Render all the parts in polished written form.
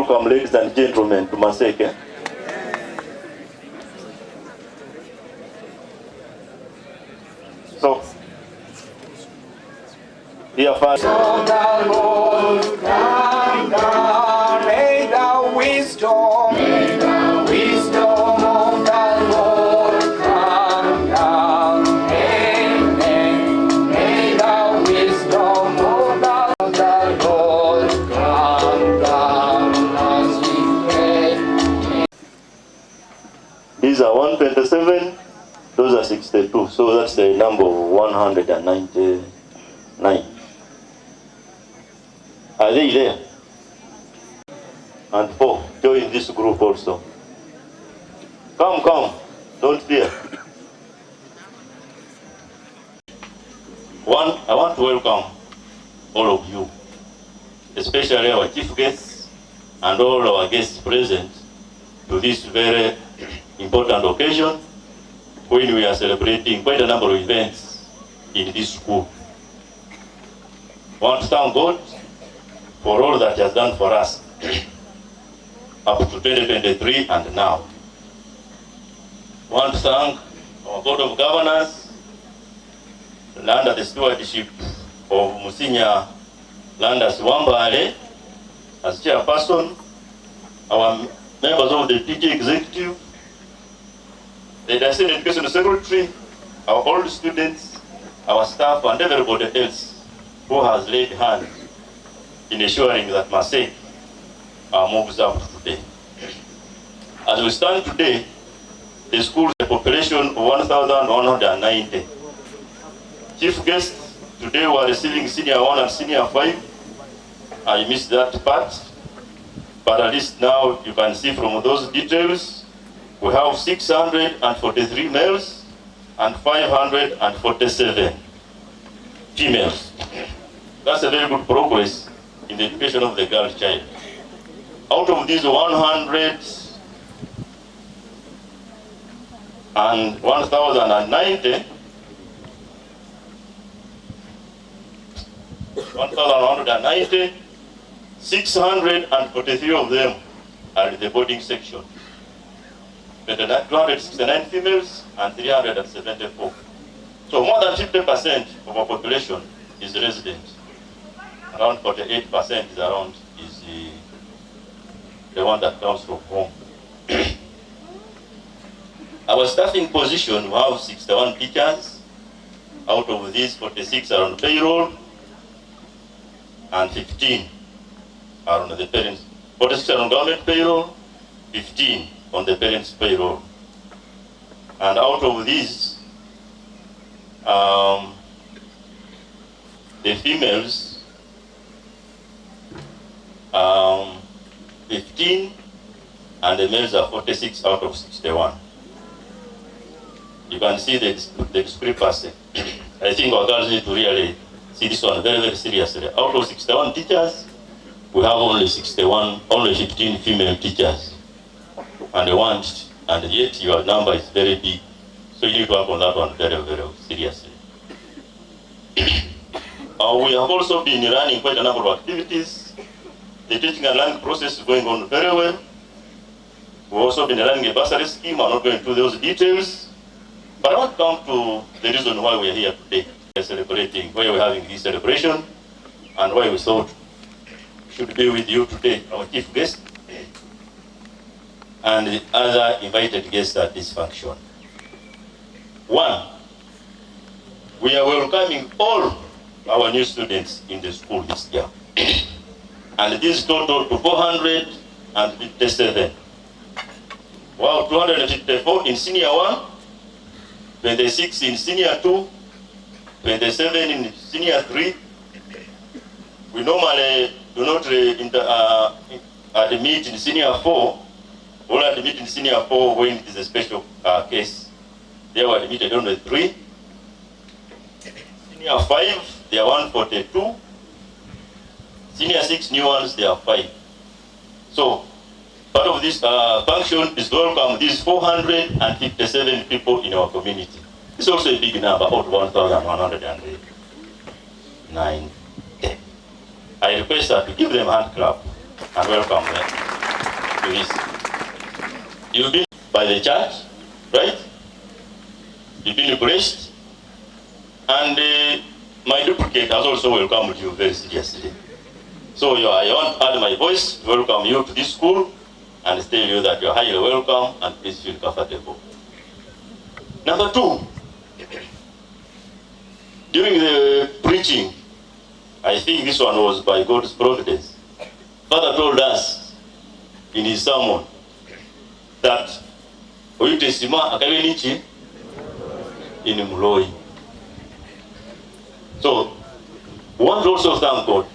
welcome, ladies and gentlemen, to Maseke. So, here first. These are 127, those are 62, so that's the number 199. Are they there? And 4, join this group also. Come, don't fear. I want to welcome all of you, especially our chief guests and all our guests present to this very important occasion when we are celebrating quite a number of events in this school. I want to thank God for all that He has done for us up to 2023 and now. I want to thank our Board of Governors under the stewardship of Musinya Landers Wambale as chairperson, our members of the PG executive, the Diocese Education Secretary, our old students, our staff, and everybody else who has laid hand in ensuring that Maseke moves up today. As we stand today, the school has a population of 1,190. Chief guests today were receiving Senior 1 and Senior 5. I missed that part, but at least now you can see from those details, we have 643 males and 547 females. That's a very good progress in the education of the girl child. Out of these 1,190, 643 of them are in the boarding section. 269 females and 374. So more than 50% of our population is resident. Around 48% is the one that comes from home. Our staffing position, we have 61 teachers. Out of these, 46 are on payroll and 15 are on the parents. 46 are on government payroll, 15 on the parents' payroll. And out of these, the females, 15, and the males are 46 out of 61. You can see the discrepancy. I think our girls need to really see this one very, very seriously. Out of 61 teachers, we have only 15 female teachers. And yet your number is very big. So you need to work on that one very, very seriously. We have also been running quite a number of activities. The teaching and learning process is going on very well. We've also been running a bursary scheme. I'm not going into those details. But I want to come to the reason why we're here today. We're celebrating, why we're having this celebration, and why we thought we should be with you today, our chief guest, and the other invited guests at this function. One, we are welcoming all our new students in the school this year. And this total to 457. Wow, 254 in senior 1, 26 in senior 2, 27 in senior 3. We normally do not admit in senior 4. We'll admit in senior 4 when it is a special case. They were admitted only 3. Senior 5, they are 142. Senior 6 new ones, they are 5. So part of this function is to welcome these 457 people in our community. It's also a big number, about 1,109. I request that to give them a hand clap and welcome them. to this. You've been by the church, right? You've been blessed. And my duplicate has also welcomed you very seriously. So I want to add my voice to welcome you to this school and tell you that you are highly welcome and please feel comfortable. Number two, during the preaching, I think this one was by God's providence, Father told us in his sermon that oyutesima akabenichi in Muloi. So we want to also thank God.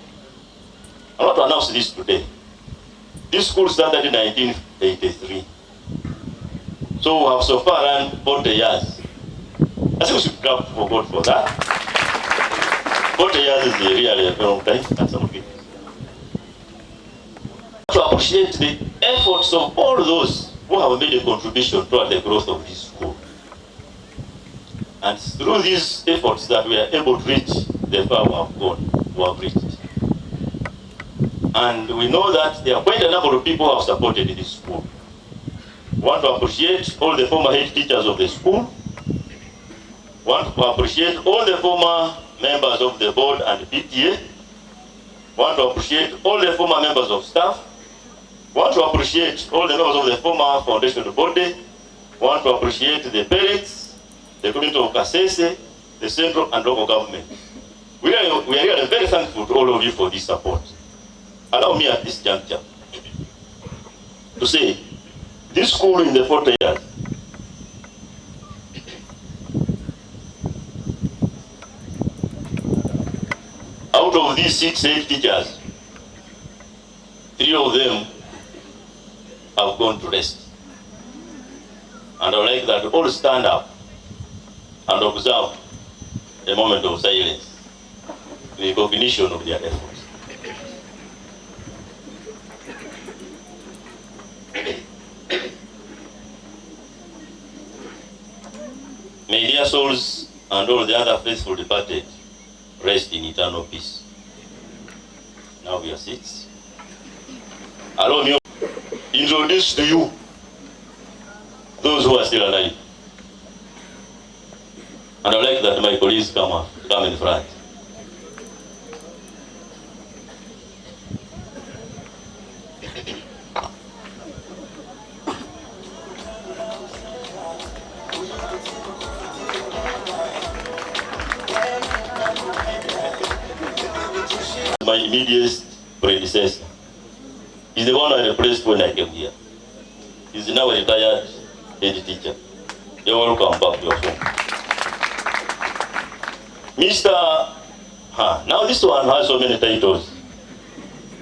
I want to announce this today. This school started in 1983. So we have so far run 40 years. I think we should clap for God for that. 40 years is really a very long time. That's okay. To appreciate the efforts of all those who have made a contribution toward the growth of this school. And through these efforts that we are able to reach the far we have gone, we have reached. And we know that there are quite a number of people who have supported this school. We want to appreciate all the former head teachers of the school. We want to appreciate all the former members of the board and PTA. We want to appreciate all the former members of staff. We want to appreciate all the members of the former foundation body. We want to appreciate the parents, the community of kasese, the central and local government. We are really very thankful to all of you for this support. Allow me at this juncture to say, this school in the 40 years, out of these 6 head teachers, 3 of them have gone to rest. And I would like that to all stand up and observe a moment of silence in recognition of their efforts. May their souls and all the other faithful departed rest in eternal peace. Now we are seated. Allow me to introduce to you those who are still alive. And I'd like that my colleagues come in front. My immediate predecessor is the one I replaced when I came here. He's now a retired head teacher. You're welcome back to your home. Now this one has so many titles,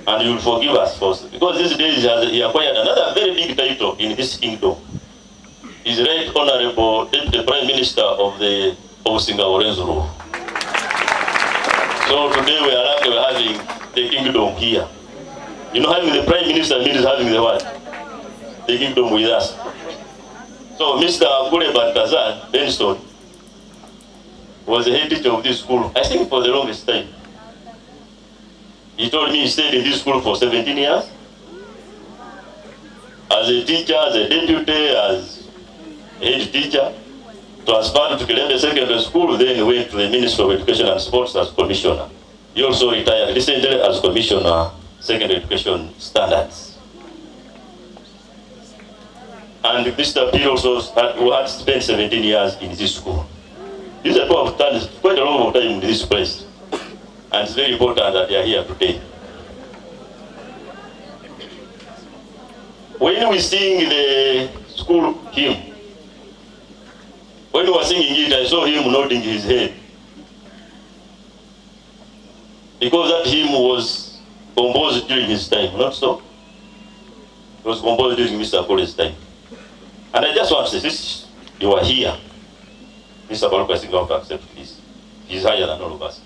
and you'll forgive us first, because these days he acquired another very big title in this kingdom. He's Right Honorable Deputy Prime Minister of Singapore. So today we are lucky we're having the kingdom here. You know, having the Prime Minister means having the what? The kingdom with us. So Mr. Kule Baltazar Benson was the head teacher of this school, I think for the longest time. He told me he stayed in this school for 17 years. As a teacher, as a deputy, as head teacher. Transferred to Kilembe Secondary School, then he went to the Ministry of Education and Sports as commissioner. He also retired recently as commissioner, secondary education standards. And Mr. P also who had spent 17 years in this school. These are people who have spent quite a long time in this place. And it's very important that they are here today. When we sing the school hymn, when we were singing it, I saw him nodding his head. Because that hymn was composed during his time, not so? It was composed during Mr. Kole's time. And I just want to say, since you are here, Mr. Baruch, I think you have to accept this. He's higher than all of us.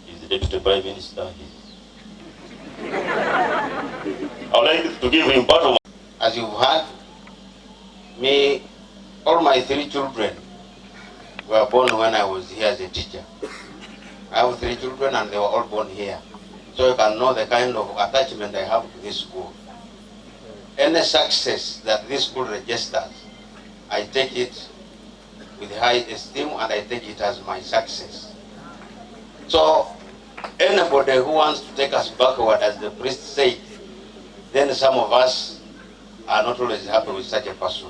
He's the Deputy Prime Minister. I would like to give him part of my... As you've heard, me, all my 3 children were born when I was here as a teacher. I have 3 children and they were all born here. So you can know the kind of attachment I have to this school. any success that this school registers, I take it with high esteem and I take it as my success. So anybody who wants to take us backward, as the priest said, then some of us are not always happy with such a person.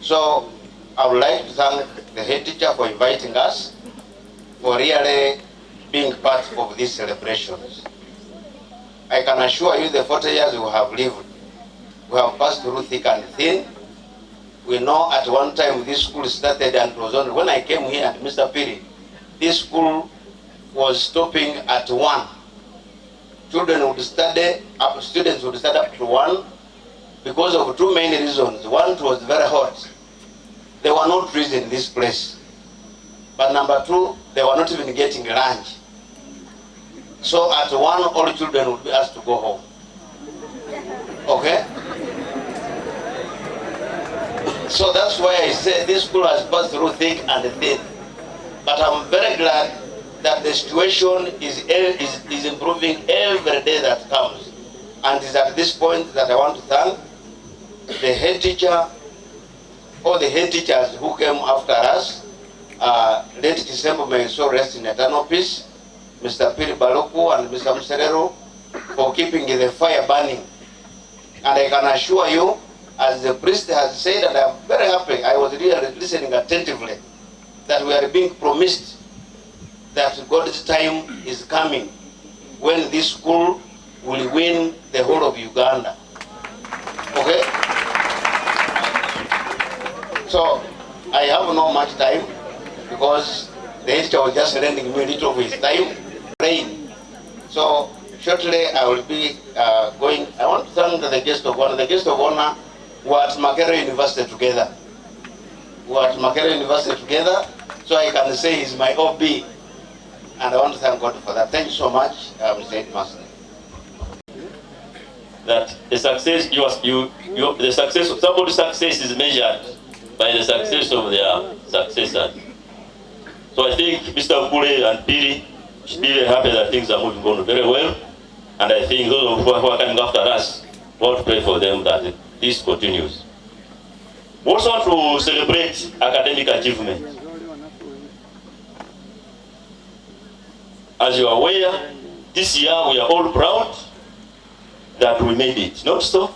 So I would like to thank the head teacher for inviting us, for really being part of these celebrations. I can assure you the 40 years we have lived, we have passed through thick and thin. We know at one time this school started and it was only when I came here and Mr. Piri, this school was stopping at 1. Students would study up to 1 because of two main reasons. One, it was very hot. There were no trees in this place. But number two, they were not even getting lunch. So at 1, all children would be asked to go home. Okay? So that's why I say this school has passed through thick and thin. But I'm very glad that the situation is improving every day that comes. And it's at this point that I want to thank the head teacher, all the head teachers who came after us. Late December may so rest in eternal peace. Mr. Piri Baloku and Mr. Muserero for keeping the fire burning. And I can assure you, as the priest has said, and I'm very happy, I was really listening attentively, that we are being promised that God's time is coming when this school will win the whole of Uganda. Okay? So I have not much time because the teacher was just lending me a little of his time. Praying. So shortly I will be going. I want to thank the guest of honor. The guest of honor were at Muserero University together. We were at Muserero University together, so I can say he's my OB. And I want to thank God for that. Thank you so much, Mr. Headmaster. That the success, the success of somebody's success is measured by the success of their successors. So I think Mr. Kule and Piri should be very happy that things are moving on very well. And I think those who are coming after us, we want to pray for them that this continues. We also want to celebrate academic achievement. As you are aware, this year we are all proud that we made it. Not so?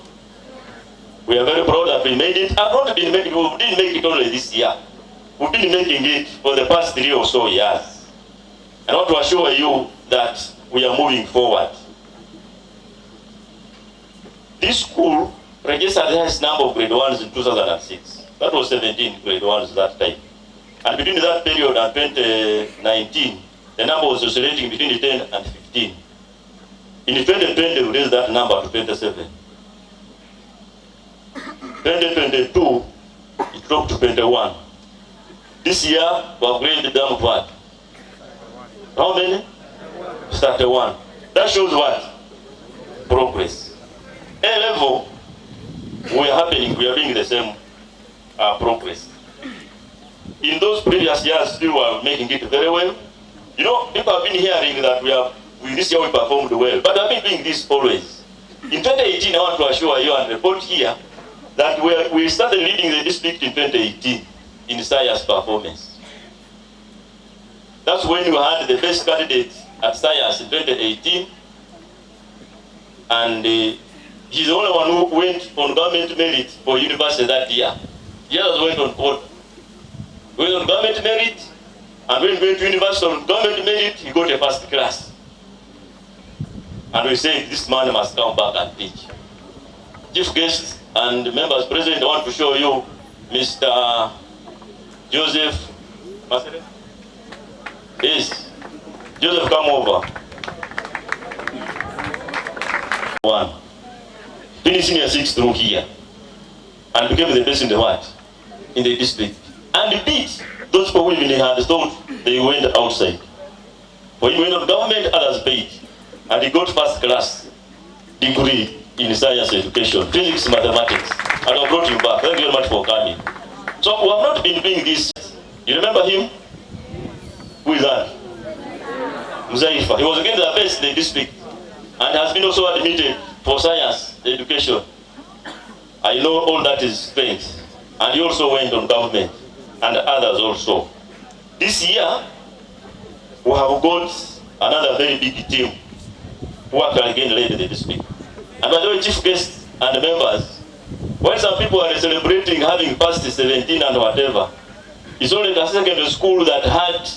We are very proud that we made it. And we didn't make it only this year. We've been making it for the past 3 or so years. I want to assure you that we are moving forward. This school registered the highest number of grade 1s in 2006. That was 17 grade 1s that time. And between that period and 2019, the number was oscillating between 10 and 15. In 2020, we raised that number to 27. 2022, it dropped to 21. This year, we have raised the down what? How many? 31. That shows what? Progress. A level, we are doing the same progress. In those previous years, still we are making it very well. You know, people have been hearing that this year we performed well, but I've been doing this always. In 2018, I want to assure you and report here that we started leading the district in 2018 in science performance. That's when we had the best candidate at science in 2018, and he's the only one who went on government merit for university that year. The others went on board. Went on government merit, and when he went to university on government merit, he got a first class. And we said, this man must come back and teach. Chief guests and members present, I want to show you Mr. Joseph. Yes. Joseph, come over. 1. Finishing a 6 through here. And became the best in the world, in the district. And he beat those people who even had thought they went outside. For him went on government, others paid. And he got first class degree in science education, physics, mathematics. And I brought him back. Thank you very much for coming. So we have not been doing this. You remember him? Who is that? Muzaifa. He was again the best in the district and has been also admitted for science education. I know all that is strength. And he also went on government, and others also. This year, we have got another very big team who are again led the district. And by the way, chief guests and members, when some people are celebrating having passed 17 and whatever, it's only the secondary school that had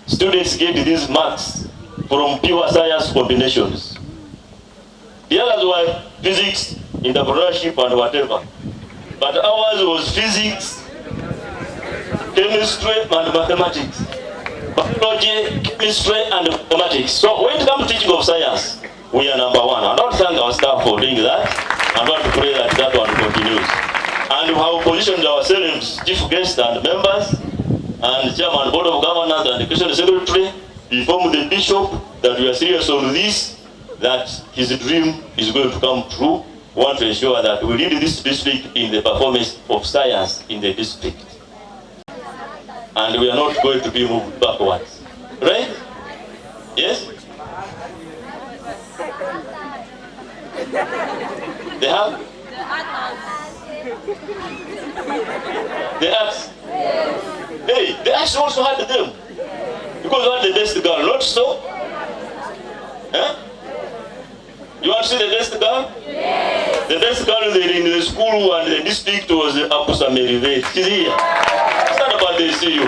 students get these marks from pure science combinations. The others were physics, entrepreneurship and whatever. But ours was physics, chemistry and mathematics. Biology, chemistry and mathematics. So when it comes to teaching of science, we are number one. I want to thank our staff for doing that. I want to pray that that one continues. And we have positioned ourselves, chief guests and members, and chairman, board of governors, and education secretary, inform the bishop that we are serious on this, that his dream is going to come true. We want to ensure that we lead this district in the performance of science in the district. And we are not going to be moved backwards. Right? Yes? They have? The arts? Hey, the arts also had them. Because you are the best girl, not so? Huh? You want to see the best girl? Yes. The best girl in the school and the district was Apusa Merive. She's here. Stand up and they see you.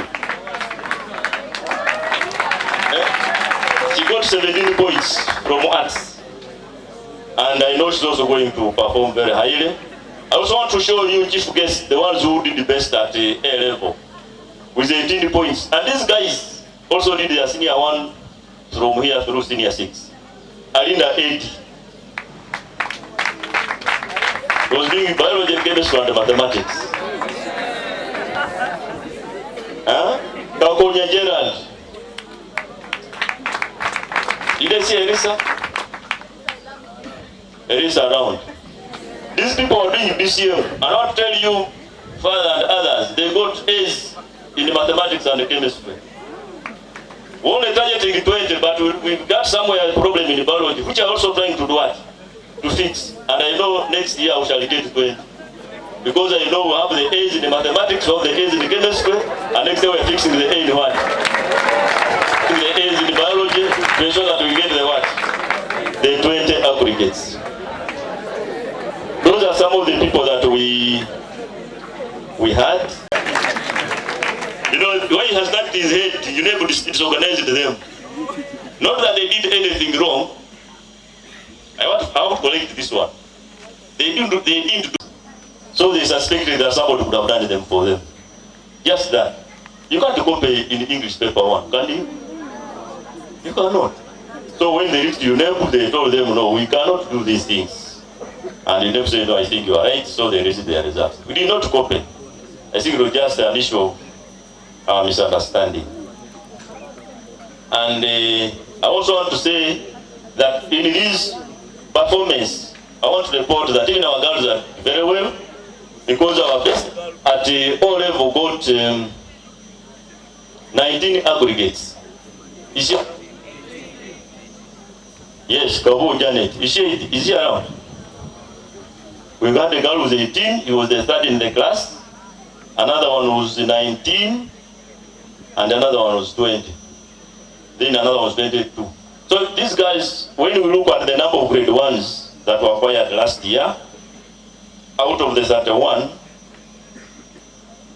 She got 17 points from arts. And I know she's also going to perform very highly. I also want to show you, chief guests, the ones who did the best at A level with 18 points. And these guys also did their senior one from here through senior 6. Alinda 80. He was doing biology, chemistry, and mathematics. Kakonya Gerald. Did they see Elisa? Elisa around. These people are doing this year. And I want to tell you, Father and others, they got A's in the mathematics and the chemistry. We're only targeting 20, but we've got somewhere a problem in the biology, which are also trying to do what? To fix. And I know next year we shall get 20. Because I know we have the A's in the mathematics, we have the A's in the chemistry, and next year we're fixing the A in what? The A's in the biology, to ensure that we get the what? The 20 aggregates. Those are some of the people that we had. You know, when he has knocked his head, you never disorganized them. Not that they did anything wrong. I want to collect this one. They didn't do. So they suspected that somebody would have done them for them. Just that. You can't copy in English paper one, can you? You cannot. So when they reached UNEP, they told them, no, we cannot do these things. And UNEP said, no, I think you are right. So they received their results. We did not copy. I think it was just an issue of misunderstanding. And I also want to say that in this performance, I want to report that even our girls are very well, because our best at the O level got 19 aggregates. Is she? Yes, Kabu Janet. Is she around? We got a girl who was 18, he was the third in the class. Another one was 19, and another one was 20. Then another one was 22. So these guys, when we look at the number of grade 1s that were acquired last year, out of the 31,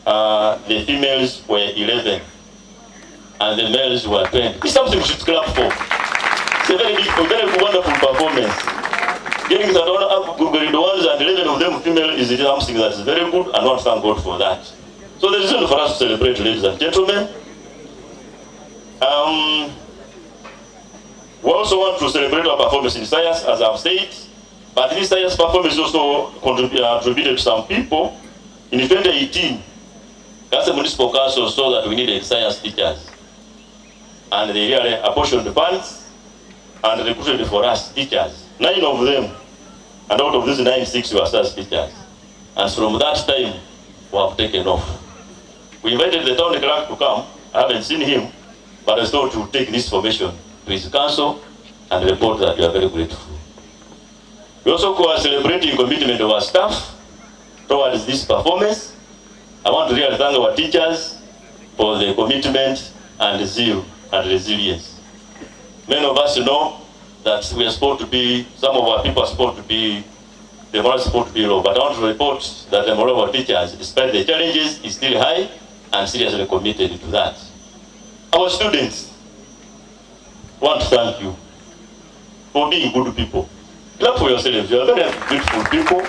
the females were 11, and the males were 20. It's something we should clap for. It's a very wonderful performance. Getting 31 grade 1s and 11 of them female is something that is very good, and I want to thank God for that. So there is reason for us to celebrate, ladies and gentlemen. We also want to celebrate our performance in science, as I've said. But this science performance also contributed to some people. In 2018, Kasa Municipal Council saw that we needed science teachers. And they really apportioned the funds and recruited for us teachers. 9 of them. And out of these 9, 6 were science teachers. And from that time, we have taken off. We invited the town clerk to come. I haven't seen him, but I thought to take this information to his council and report that we are very grateful. We also are celebrating commitment of our staff towards this performance. I want to really thank our teachers for the commitment and zeal and resilience. Many of us know that we are supposed to be, some of our people are supposed to be, the morale is supposed to be low, but I want to report that the morale of our teachers, despite the challenges, is still high and seriously committed to that. Our students want to thank you for being good people. Clap for yourselves. You are very beautiful people.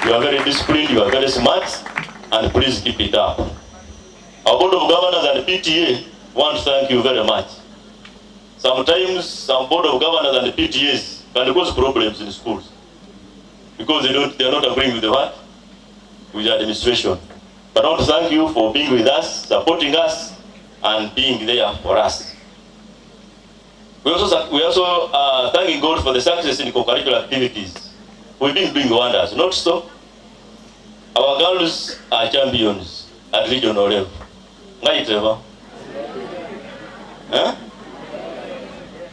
You are very disciplined. You are very smart. And please keep it up. Our Board of Governors and PTA want to thank you very much. Sometimes some Board of Governors and PTAs can cause problems in schools because they are not agreeing with the what? With the administration. But I want to thank you for being with us, supporting us, and being there for us. We also thanking God for the success in co-curricular activities. We've been doing wonders, not so. Our girls are champions at regional level. Huh?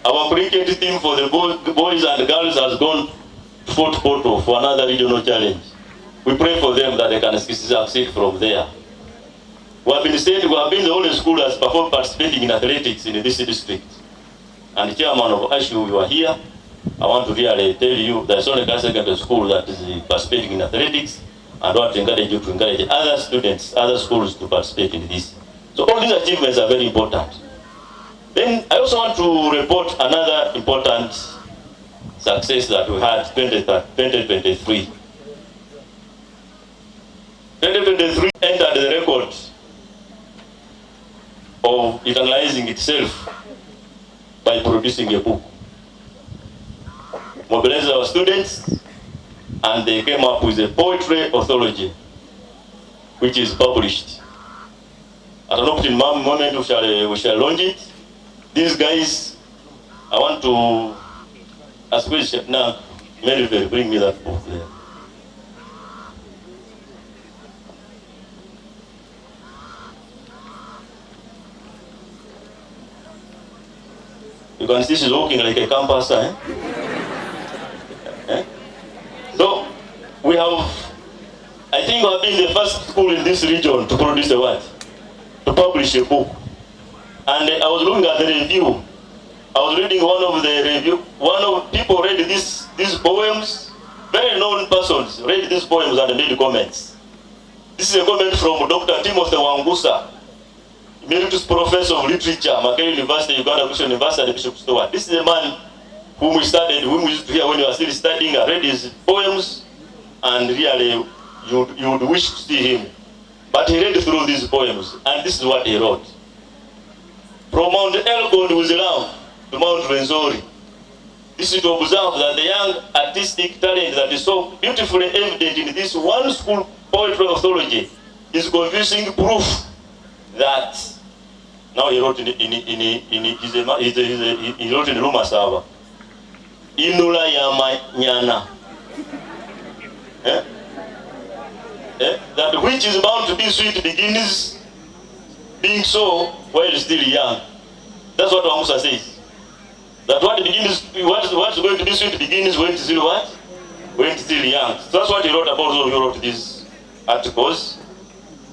Our cricket team for the boys and girls has gone to Fort Portal for another regional challenge. We pray for them that they can succeed from there. We have been the only school that's participating in athletics in this district. And the chairman of ASHU, you are here. I want to really tell you that it's only secondary school that is participating in athletics, and I want to encourage you to encourage other students, other schools to participate in this. So all these achievements are very important. Then I also want to report another important success that we had 2023. 2023 entered the record of utilizing itself by producing a book. Mobilized our students, and they came up with a poetry anthology, which is published. At an opportune moment, we shall launch it. These guys, I want to ask question now. Melville, bring me that book there. You can see she's walking like a campus, eh? So, we have, I think we have been the first school in this region to produce a what? To publish a book. And I was looking at the review. I was reading one of people read these poems, very known persons read these poems and made comments. This is a comment from Dr. Timothy Wangusa, Emeritus Professor of Literature, Makerere University, Uganda Christian University, and Bishop Stewart. This is a man whom we used to hear when we were still studying. I read his poems, and really, you would wish to see him. But he read through these poems, and this is what he wrote. From Mount Elgon with love to Mount Renzori, this is to observe that the young artistic talent that is so beautifully evident in this one school poetry anthology is convincing proof that now he wrote he wrote in Ruma Sava. Inula Yama that which is bound to be sweet begins being so while still young. That's what Wangusa says. That what's going to be sweet begins when still what? When still young. So that's what he wrote about. So he wrote these articles.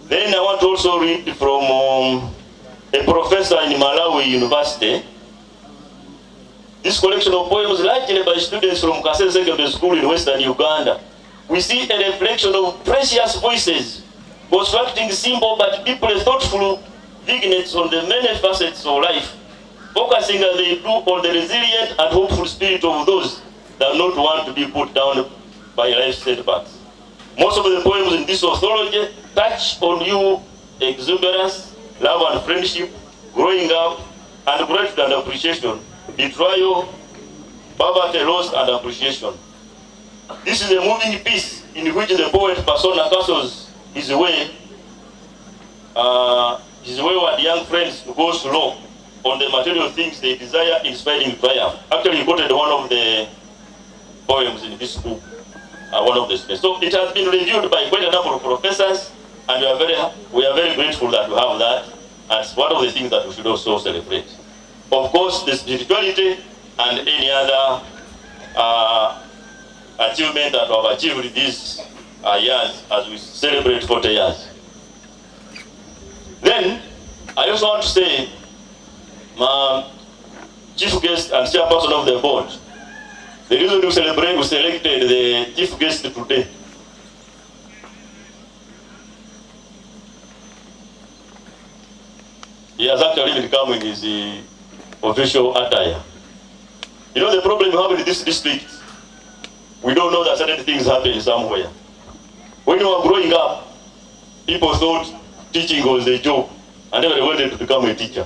Then I want to also read from a professor in Malawi University. This collection of poems largely by students from Kasese Secondary School in Western Uganda. We see a reflection of precious voices, constructing simple but deeply thoughtful vignettes on the many facets of life, focusing as they do on the resilient and hopeful spirit of those that not want to be put down by life setbacks. Most of the poems in this anthology touch on you exuberance, love and friendship, growing up, and gratitude and appreciation, betrayal, poverty, loss, and appreciation. This is a moving piece in which the poet persona castles his way with young friends to go slow on the material things they desire, inspiring triumph. Actually, he quoted one of the poems in this book, one of the space. So it has been reviewed by quite a number of professors, and we are very grateful that we have that. And it's one of the things that we should also celebrate. Of course, the spirituality and any other achievement that we have achieved this years as we celebrate 40 years. Then, I also want to say, my chief guest and chairperson of the board, the reason we selected the chief guest today. He has actually been come in his official attire. You know the problem we have in this district? We don't know that certain things happen somewhere. When you were growing up, people thought teaching was a job and everybody wanted to become a teacher.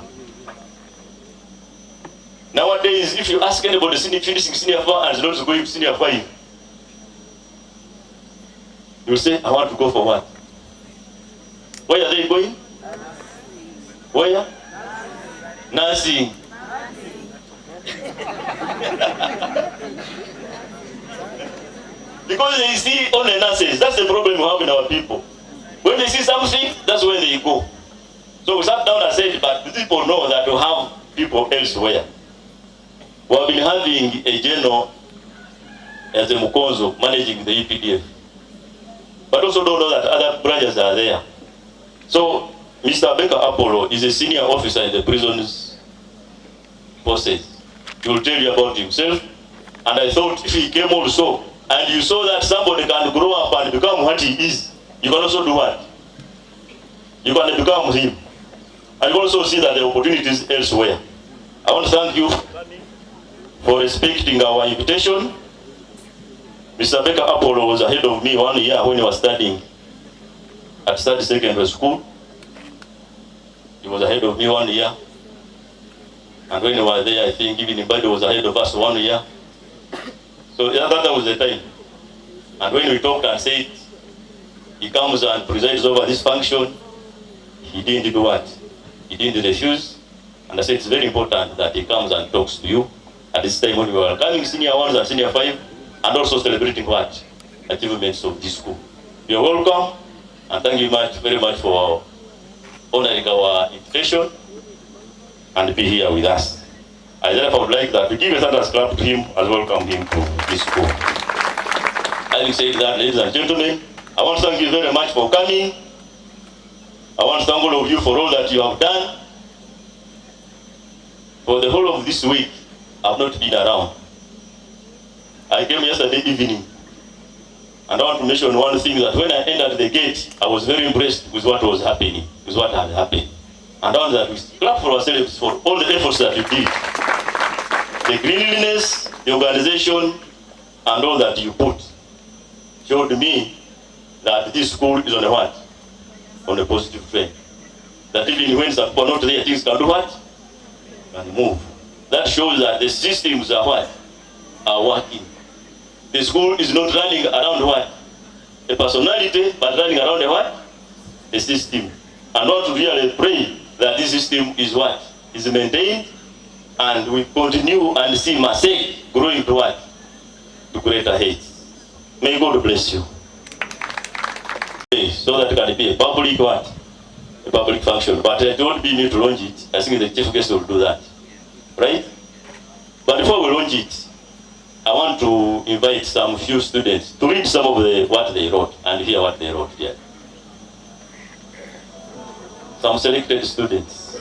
Nowadays, if you ask anybody finishing senior 4 and not going to senior 5, you'll say, I want to go for what? Where are they going? Where? Nursing. Because they see only nurses. That's the problem we have in our people. When they see something, that's where they go. So we sat down and said, but people know that we have people elsewhere. We have been having a general as a Mukonzo managing the EPDF. But also don't know that other branches are there. So Mr. Baker Apollo is a senior officer in the prisons forces. He will tell you about himself. And I thought if he came also, and you saw that somebody can grow up and become what he is, you can also do what? You can become him. And you also see that the opportunities elsewhere. I want to thank you for respecting our invitation. Mr. Baker Apollo was ahead of me 1 year when he was studying at Study Secondary School. He was ahead of me 1 year. And when he was there, I think even everybody was ahead of us 1 year. So yeah, that was the time. And when we talked and said, he comes and presides over this function, he didn't do what? He didn't refuse. And I said it's very important that he comes and talks to you at this time when we are coming senior 1s and senior 5, and also celebrating what? Achievements of this school. You're welcome, and thank you very much for honoring our invitation and be here with us. I therefore would like that to give a thunderous clap to him and welcome him to this school. Having said that, ladies and gentlemen, I want to thank you very much for coming. I want to thank all of you for all that you have done. For the whole of this week, I have not been around. I came yesterday evening, and I want to mention one thing, that when I entered the gate, I was very impressed with what was happening, with what had happened. And I want that we clap for ourselves for all the efforts that we did. The cleanliness, the organization, and all that you put showed me that this school is on a what? On a positive trend. That even when some people are not there, things can do what? Can move. That shows that the systems are what? Are working. The school is not running around what? A personality, but running around a what? A system. And not to really pray that this system is what? Is maintained, and we continue and see Masek growing to what? To greater heights. May God bless you. So that it can be a public what? A public function. But it won't be me to launch it. I think the chief guest will do that. Right? But before we launch it, I want to invite some few students to read some of what they wrote and hear what they wrote here. Some selected students.